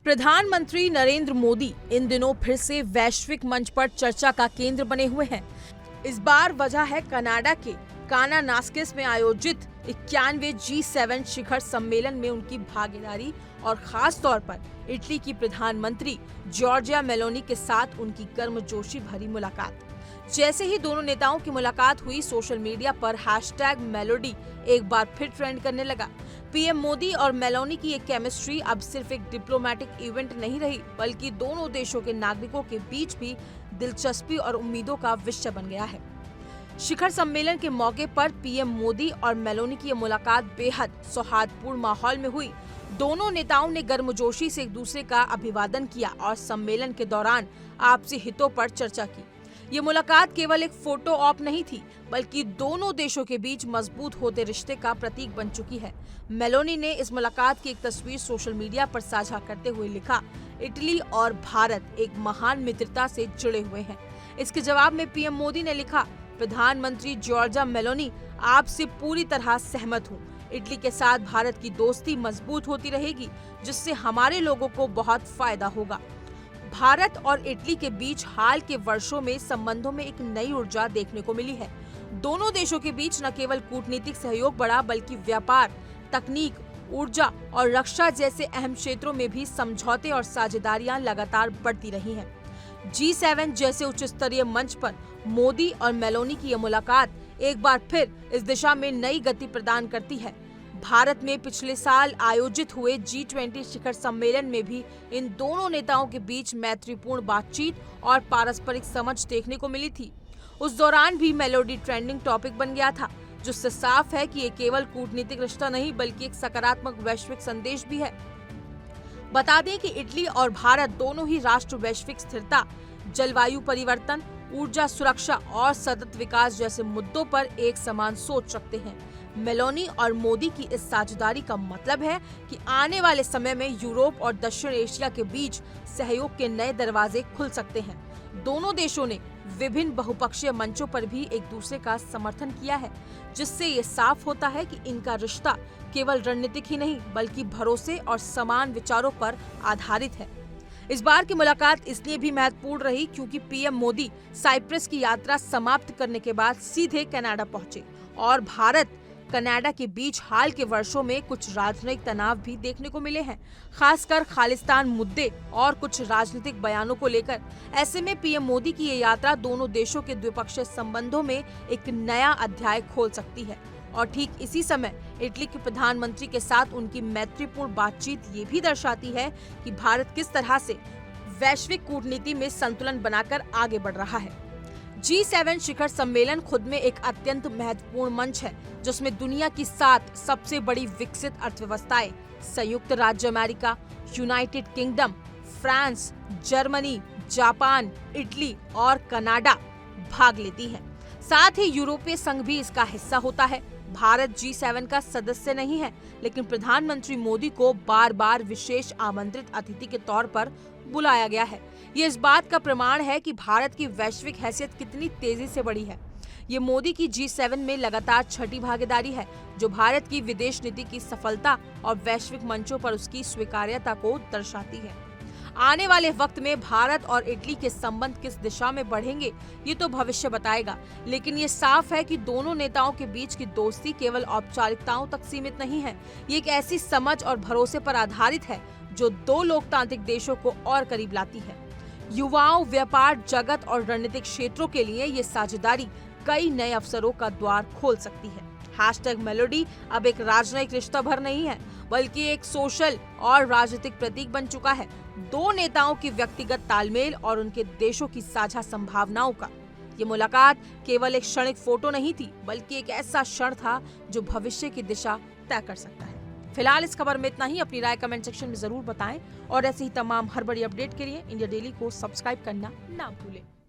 प्रधानमंत्री नरेंद्र मोदी इन दिनों फिर से वैश्विक मंच पर चर्चा का केंद्र बने हुए हैं। इस बार वजह है कनाडा के कानानास्किस में आयोजित 91वें G7 शिखर सम्मेलन में उनकी भागीदारी और खास तौर पर इटली की प्रधानमंत्री जॉर्जिया मेलोनी के साथ उनकी गर्मजोशी भरी मुलाकात। जैसे ही दोनों नेताओं की मुलाकात हुई, सोशल मीडिया पर #मेलोडी एक बार फिर ट्रेंड करने लगा। पीएम मोदी और मेलोनी की ये केमिस्ट्री अब सिर्फ एक डिप्लोमेटिक इवेंट नहीं रही, बल्कि दोनों देशों के नागरिकों के बीच भी दिलचस्पी और उम्मीदों का विषय बन गया है। शिखर सम्मेलन के मौके पर पीएम मोदी और मेलोनी की ये मुलाकात बेहद सौहार्दपूर्ण माहौल में हुई। दोनों नेताओं ने गर्मजोशी से एक दूसरे का अभिवादन किया और सम्मेलन के दौरान आपसी हितों पर चर्चा की। ये मुलाकात केवल एक फोटो ऑप नहीं थी, बल्कि दोनों देशों के बीच मजबूत होते रिश्ते का प्रतीक बन चुकी है। मेलोनी ने इस मुलाकात की एक तस्वीर सोशल मीडिया पर साझा करते हुए लिखा, इटली और भारत एक महान मित्रता से जुड़े हुए हैं। इसके जवाब में पीएम मोदी ने लिखा, प्रधानमंत्री जॉर्जिया मेलोनी, आपसे पूरी तरह सहमत हूँ। इटली के साथ भारत की दोस्ती मजबूत होती रहेगी, जिससे हमारे लोगों को बहुत फायदा होगा। भारत और इटली के बीच हाल के वर्षों में संबंधों में एक नई ऊर्जा देखने को मिली है। दोनों देशों के बीच न केवल कूटनीतिक सहयोग बढ़ा, बल्कि व्यापार, तकनीक, ऊर्जा और रक्षा जैसे अहम क्षेत्रों में भी समझौते और साझेदारियां लगातार बढ़ती रही हैं। G7 जैसे उच्च स्तरीय मंच पर मोदी और मेलोनी की यह मुलाकात एक बार फिर इस दिशा में नई गति प्रदान करती है। भारत में पिछले साल आयोजित हुए G20 शिखर सम्मेलन में भी इन दोनों नेताओं के बीच मैत्रीपूर्ण बातचीत और पारस्परिक समझ देखने को मिली थी। उस दौरान भी मेलोडी ट्रेंडिंग टॉपिक बन गया था, जिससे साफ है कि ये केवल कूटनीतिक रिश्ता नहीं, बल्कि एक सकारात्मक वैश्विक संदेश भी है। बता दें कि इटली और भारत दोनों ही राष्ट्र वैश्विक स्थिरता, जलवायु परिवर्तन, ऊर्जा सुरक्षा और सतत विकास जैसे मुद्दों पर एक समान सोच रखते हैं। मेलोनी और मोदी की इस साझेदारी का मतलब है कि आने वाले समय में यूरोप और दक्षिण एशिया के बीच सहयोग के नए दरवाजे खुल सकते हैं। दोनों देशों ने विभिन्न बहुपक्षीय मंचों पर भी एक दूसरे का समर्थन किया है, जिससे ये साफ होता है कि इनका रिश्ता केवल रणनीतिक ही नहीं, बल्कि भरोसे और समान विचारों पर आधारित है। इस बार की मुलाकात इसलिए भी महत्वपूर्ण रही क्योंकि पीएम मोदी साइप्रस की यात्रा समाप्त करने के बाद सीधे कनाडा पहुंचे और भारत कनाडा के बीच हाल के वर्षों में कुछ राजनयिक तनाव भी देखने को मिले हैं, खासकर खालिस्तान मुद्दे और कुछ राजनीतिक बयानों को लेकर। ऐसे में पीएम मोदी की ये यात्रा दोनों देशों के द्विपक्षीय संबंधों में एक नया अध्याय खोल सकती है। और ठीक इसी समय इटली के प्रधानमंत्री के साथ उनकी मैत्रीपूर्ण बातचीत ये भी दर्शाती है कि भारत किस तरह से वैश्विक कूटनीति में संतुलन बनाकर आगे बढ़ रहा है। G7 शिखर सम्मेलन खुद में एक अत्यंत महत्वपूर्ण मंच है, जिसमें दुनिया की 7 सबसे बड़ी विकसित अर्थव्यवस्थाएं संयुक्त राज्य America, United kingdom, France, Germany, Japan, Italy और कनाडा भाग लेती हैं। साथ ही यूरोपीय संघ भी इसका हिस्सा होता है। भारत G7 का सदस्य नहीं है, लेकिन प्रधानमंत्री मोदी को बार बार विशेष आमंत्रित अतिथि के तौर पर बुलाया गया है। ये इस बात का प्रमाण है कि भारत की वैश्विक हैसियत कितनी तेजी से बढ़ी है। ये मोदी की G7 में लगातार छठी भागीदारी है, जो भारत की विदेश नीति की सफलता और वैश्विक मंचों पर उसकी स्वीकार्यता को दर्शाती है। आने वाले वक्त में भारत और इटली के संबंध किस दिशा में बढ़ेंगे, ये तो भविष्य बताएगा, लेकिन ये साफ है कि दोनों नेताओं के बीच की दोस्ती केवल औपचारिकताओं तक सीमित नहीं है। ये एक ऐसी समझ और भरोसे पर आधारित है जो दो लोकतांत्रिक देशों को और करीब लाती है। युवाओं, व्यापार जगत और रणनीतिक क्षेत्रों के लिए ये साझेदारी कई नए अवसरों का द्वार खोल सकती है। #मेलोडी अब एक राजनयिक रिश्ता भर नहीं है, बल्कि एक सोशल और राजनीतिक प्रतीक बन चुका है। दो नेताओं की व्यक्तिगत तालमेल और उनके देशों की साझा संभावनाओं का ये मुलाकात केवल एक क्षणिक फोटो नहीं थी, बल्कि एक ऐसा क्षण था जो भविष्य की दिशा तय कर सकता है। फिलहाल इस खबर में इतना ही। अपनी राय कमेंट सेक्शन में जरूर बताएं और ऐसे ही तमाम हर बड़ी अपडेट के लिए इंडिया डेली को सब्सक्राइब करना ना भूलें।